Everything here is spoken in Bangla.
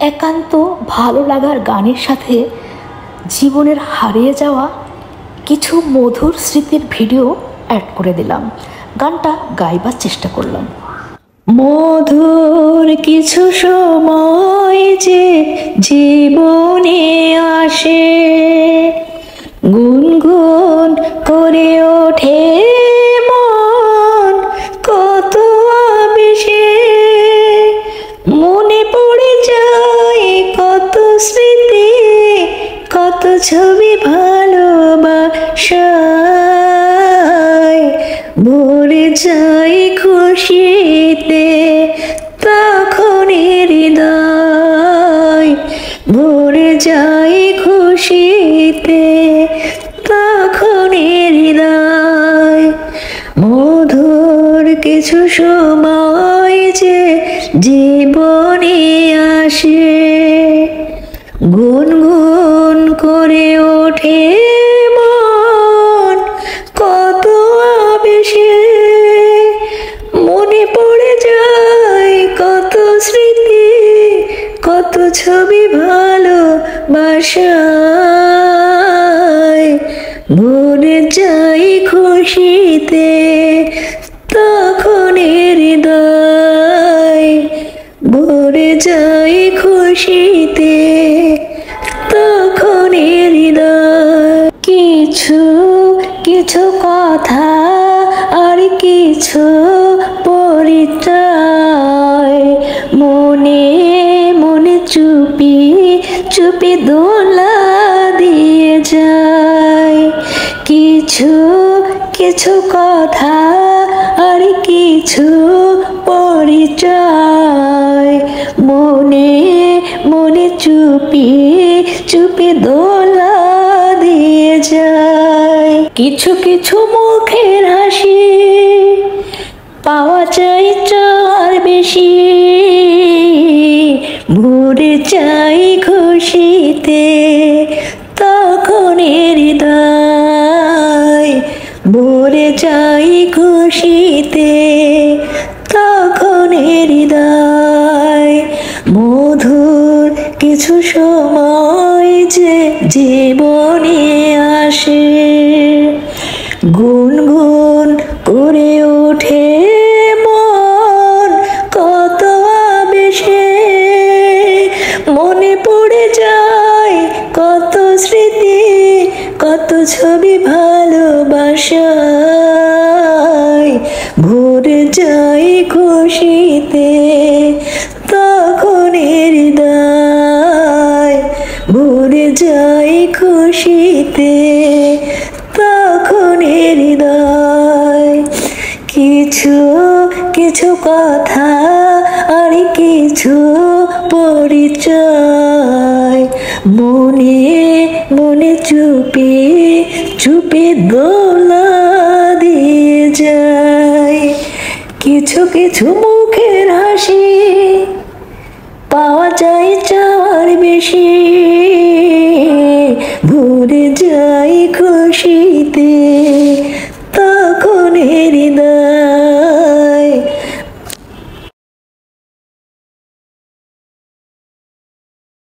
একান্ত ভালো লাগার গানের সাথে জীবনের হারিয়ে যাওয়া কিছু মধুর স্মৃতির ভিডিও অ্যাড করে দিলাম। গানটা গাইবার চেষ্টা করলাম। মধুর কিছু সময় যে জীবনে আসে, গুনগুন করে ওঠে মন কত আবেশে, মনে পড়ে যায় কত স্মৃতি, কত ছবি ভালোবাসায়, ভরে যায় খুশিতে তখন হৃদয়, ভরে যায় খুশিতে তখন হৃদয়। মধুর কিছু সময় যে জীবনে আসে, গুনগুন করে ওঠে মন কত আবেশে, মনে পড়ে যায় কত স্মৃতি, কত ছবি ভালোবাসায়, ভরে যায় খুশিতে তখন হৃদয়, ভরে যায় খুশিতে তখন হৃদয়। কিছু কিছু কথা আর কিছু পরিচয়, মনে মনে চুপি চুপি দোলা দিয়ে যায়। কিছু কিছু কথা আর কিছু পরিচয়, মনে মনে চুপি চুপি দোলা দিয়ে যায়। কিছু কিছু মুখের হাসি পাওয়া যায় চার বেশি, ভরে যায় খুশিতে তখন হৃদয়, ভরে যায় খুশিতে তখন হৃদয়। মধুর কিছু সময় যে জীবনে আসে, গুনগুন করে ওঠে মন কত আবেশে, মনে পড়ে যায় কত স্মৃতি, কত ছবি ভালোবাসায়, ভরে যায় খুশিতে তখন হৃদয়, ভরে যায় খুশিতে তখন হৃদয়। কিছু কিছু কথা আর কিছু পরিচয়, মনে মনে চুপি চুপি দোলা দিয়ে যায়। কিছু কিছু মুখের হাসি পাওয়া যায় চার বেশি, ভরে যায় খুশিতে তখন হৃদয়,